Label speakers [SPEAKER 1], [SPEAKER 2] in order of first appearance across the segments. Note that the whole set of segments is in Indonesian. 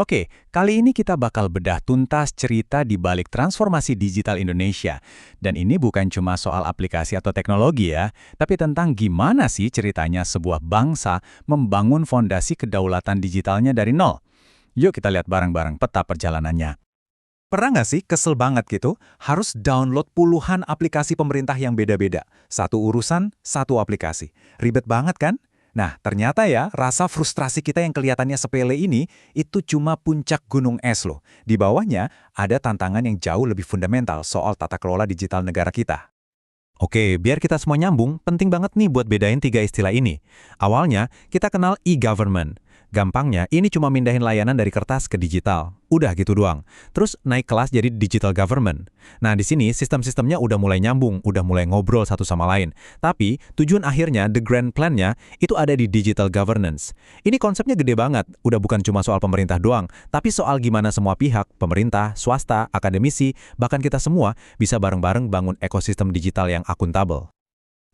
[SPEAKER 1] Oke, kali ini kita bakal bedah tuntas cerita di balik transformasi digital Indonesia. Dan ini bukan cuma soal aplikasi atau teknologi ya, tapi tentang gimana sih ceritanya sebuah bangsa membangun fondasi kedaulatan digitalnya dari nol. Yuk kita lihat bareng-bareng peta perjalanannya. Pernah nggak sih kesel banget gitu, harus download puluhan aplikasi pemerintah yang beda-beda. Satu urusan, satu aplikasi. Ribet banget kan? Nah, ternyata ya, rasa frustrasi kita yang kelihatannya sepele ini, itu cuma puncak gunung es loh. Di bawahnya, ada tantangan yang jauh lebih fundamental soal tata kelola digital negara kita. Oke, biar kita semua nyambung, penting banget nih buat bedain tiga istilah ini. Awalnya, kita kenal e-government. Gampangnya, ini cuma mindahin layanan dari kertas ke digital. Udah gitu doang. Terus naik kelas jadi digital government. Nah, di sini sistem-sistemnya udah mulai nyambung, udah mulai ngobrol satu sama lain. Tapi, tujuan akhirnya, the grand plan-nya, itu ada di digital governance. Ini konsepnya gede banget, udah bukan cuma soal pemerintah doang, tapi soal gimana semua pihak, pemerintah, swasta, akademisi, bahkan kita semua bisa bareng-bareng bangun ekosistem digital yang akuntabel.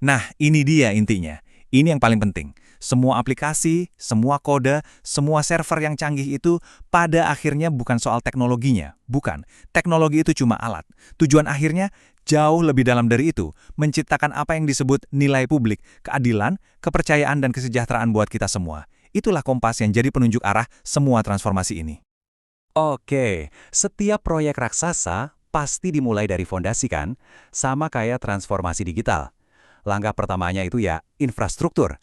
[SPEAKER 1] Nah, ini dia intinya. Ini yang paling penting. Semua aplikasi, semua kode, semua server yang canggih itu pada akhirnya bukan soal teknologinya. Bukan. Teknologi itu cuma alat. Tujuan akhirnya jauh lebih dalam dari itu. Menciptakan apa yang disebut nilai publik, keadilan, kepercayaan, dan kesejahteraan buat kita semua. Itulah kompas yang jadi penunjuk arah semua transformasi ini. Oke, setiap proyek raksasa pasti dimulai dari fondasi kan? Sama kayak transformasi digital. Langkah pertamanya itu ya infrastruktur.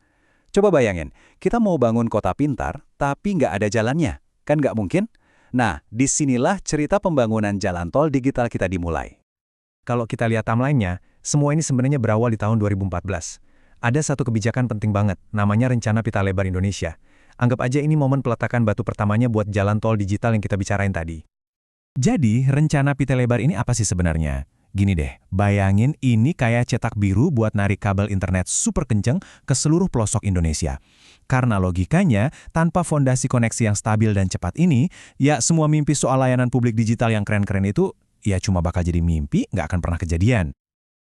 [SPEAKER 1] Coba bayangin, kita mau bangun kota pintar, tapi nggak ada jalannya. Kan nggak mungkin? Nah, disinilah cerita pembangunan jalan tol digital kita dimulai. Kalau kita lihat timeline-nya, semua ini sebenarnya berawal di tahun 2014. Ada satu kebijakan penting banget, namanya Rencana Pita Lebar Indonesia. Anggap aja ini momen peletakan batu pertamanya buat jalan tol digital yang kita bicarain tadi. Jadi, Rencana Pita Lebar ini apa sih sebenarnya? Gini deh, bayangin ini kayak cetak biru buat narik kabel internet super kenceng ke seluruh pelosok Indonesia. Karena logikanya, tanpa fondasi koneksi yang stabil dan cepat ini, ya semua mimpi soal layanan publik digital yang keren-keren itu, ya cuma bakal jadi mimpi, nggak akan pernah kejadian.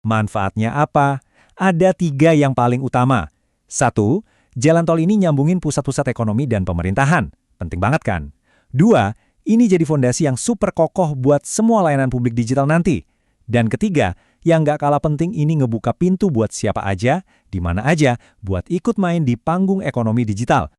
[SPEAKER 1] Manfaatnya apa? Ada tiga yang paling utama. Satu, jalan tol ini nyambungin pusat-pusat ekonomi dan pemerintahan. Penting banget kan? Dua, ini jadi fondasi yang super kokoh buat semua layanan publik digital nanti. Dan ketiga, yang nggak kalah penting ini ngebuka pintu buat siapa aja, di mana aja, buat ikut main di panggung ekonomi digital.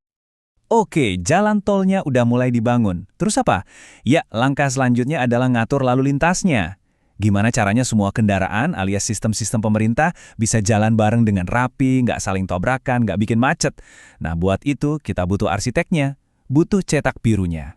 [SPEAKER 1] Oke, jalan tolnya udah mulai dibangun. Terus apa? Ya, langkah selanjutnya adalah ngatur lalu lintasnya. Gimana caranya semua kendaraan alias sistem-sistem pemerintah bisa jalan bareng dengan rapi, nggak saling tabrakan, nggak bikin macet. Nah, buat itu kita butuh arsiteknya, butuh cetak birunya.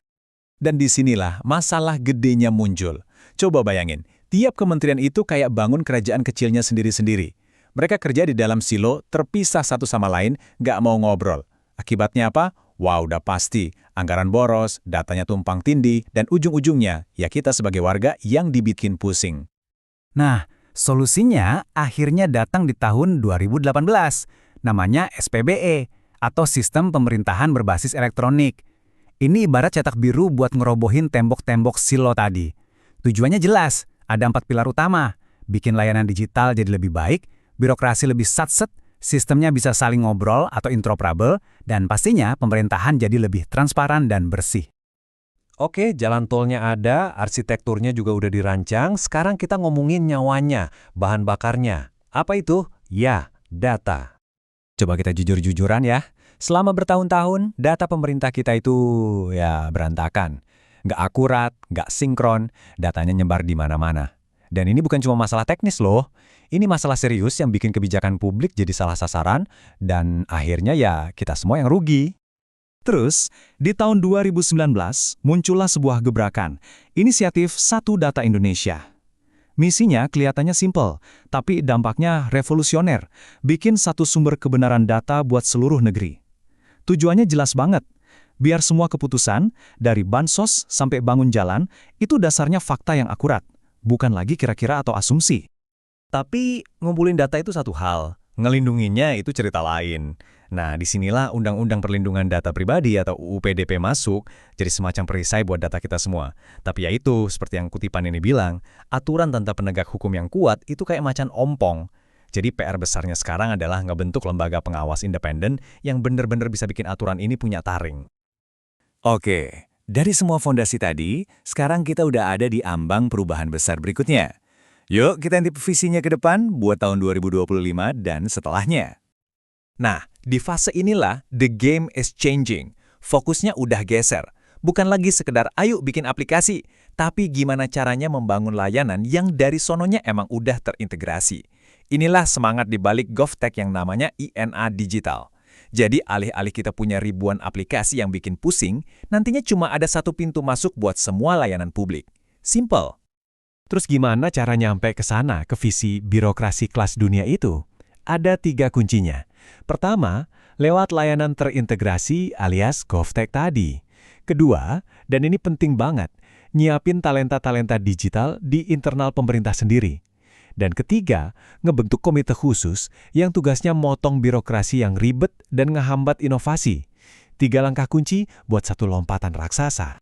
[SPEAKER 1] Dan disinilah masalah gedenya muncul. Coba bayangin. Tiap kementerian itu kayak bangun kerajaan kecilnya sendiri-sendiri. Mereka kerja di dalam silo, terpisah satu sama lain, nggak mau ngobrol. Akibatnya apa? Wah, udah pasti. Anggaran boros, datanya tumpang tindih, dan ujung-ujungnya, ya kita sebagai warga yang dibikin pusing. Nah, solusinya akhirnya datang di tahun 2018. Namanya SPBE, atau Sistem Pemerintahan Berbasis Elektronik. Ini ibarat cetak biru buat ngerobohin tembok-tembok silo tadi. Tujuannya jelas. Ada 4 pilar utama, bikin layanan digital jadi lebih baik, birokrasi lebih satset, sistemnya bisa saling ngobrol atau interoperable, dan pastinya pemerintahan jadi lebih transparan dan bersih. Oke, jalan tolnya ada, arsitekturnya juga udah dirancang, sekarang kita ngomongin nyawanya, bahan bakarnya. Apa itu? Ya, data. Coba kita jujur-jujuran ya, selama bertahun-tahun, data pemerintah kita itu ya berantakan. Nggak akurat, nggak sinkron, datanya nyebar di mana-mana. Dan ini bukan cuma masalah teknis loh, ini masalah serius yang bikin kebijakan publik jadi salah sasaran, dan akhirnya ya kita semua yang rugi. Terus, di tahun 2019, muncullah sebuah gebrakan, inisiatif Satu Data Indonesia. Misinya kelihatannya simpel, tapi dampaknya revolusioner, bikin satu sumber kebenaran data buat seluruh negeri. Tujuannya jelas banget, biar semua keputusan, dari bansos sampai bangun jalan, itu dasarnya fakta yang akurat, bukan lagi kira-kira atau asumsi. Tapi ngumpulin data itu satu hal, ngelindunginya itu cerita lain. Nah, disinilah Undang-Undang Perlindungan Data Pribadi atau UU PDP masuk, jadi semacam perisai buat data kita semua. Tapi ya itu, seperti yang kutipan ini bilang, aturan tentang penegak hukum yang kuat itu kayak macan ompong. Jadi PR besarnya sekarang adalah ngebentuk lembaga pengawas independen yang benar-benar bisa bikin aturan ini punya taring. Oke, Dari semua fondasi tadi, sekarang kita udah ada di ambang perubahan besar berikutnya. Yuk kita intip visinya ke depan buat tahun 2025 dan setelahnya. Nah, di fase inilah the game is changing. Fokusnya udah geser. Bukan lagi sekedar ayo bikin aplikasi, tapi gimana caranya membangun layanan yang dari sononya emang udah terintegrasi. Inilah semangat di balik GovTech yang namanya INA Digital. Jadi alih-alih kita punya ribuan aplikasi yang bikin pusing, nantinya cuma ada satu pintu masuk buat semua layanan publik. Simple. Terus gimana cara nyampe ke sana, ke visi birokrasi kelas dunia itu? Ada 3 kuncinya. Pertama, lewat layanan terintegrasi alias GovTech tadi. Kedua, dan ini penting banget, nyiapin talenta-talenta digital di internal pemerintah sendiri. Dan ketiga, ngebentuk komite khusus yang tugasnya motong birokrasi yang ribet dan ngehambat inovasi. 3 langkah kunci buat satu lompatan raksasa.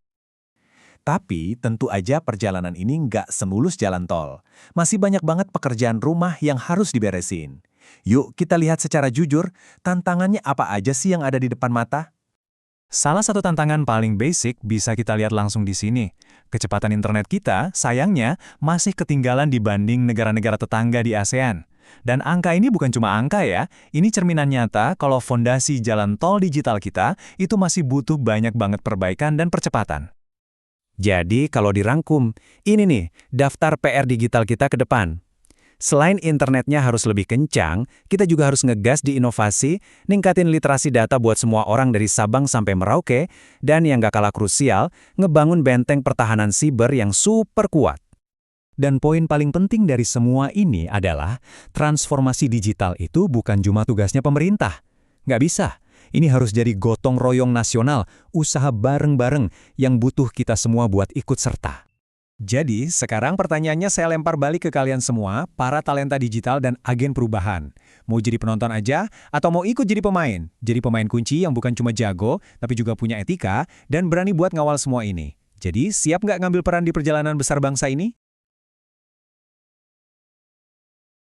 [SPEAKER 1] Tapi tentu aja perjalanan ini nggak semulus jalan tol. Masih banyak banget pekerjaan rumah yang harus diberesin. Yuk kita lihat secara jujur, tantangannya apa aja sih yang ada di depan mata? Salah satu tantangan paling basic bisa kita lihat langsung di sini. Kecepatan internet kita, sayangnya, masih ketinggalan dibanding negara-negara tetangga di ASEAN. Dan angka ini bukan cuma angka ya, ini cerminan nyata kalau fondasi jalan tol digital kita itu masih butuh banyak banget perbaikan dan percepatan. Jadi kalau dirangkum, ini nih daftar PR digital kita ke depan. Selain internetnya harus lebih kencang, kita juga harus ngegas di inovasi, ningkatin literasi data buat semua orang dari Sabang sampai Merauke, dan yang gak kalah krusial, ngebangun benteng pertahanan siber yang super kuat. Dan poin paling penting dari semua ini adalah, transformasi digital itu bukan cuma tugasnya pemerintah. Nggak bisa. Ini harus jadi gotong royong nasional, usaha bareng-bareng yang butuh kita semua buat ikut serta. Jadi, sekarang pertanyaannya saya lempar balik ke kalian semua, para talenta digital dan agen perubahan. Mau jadi penonton aja, atau mau ikut jadi pemain? Jadi pemain kunci yang bukan cuma jago, tapi juga punya etika, dan berani buat ngawal semua ini. Jadi, siap nggak ngambil peran di perjalanan besar bangsa ini?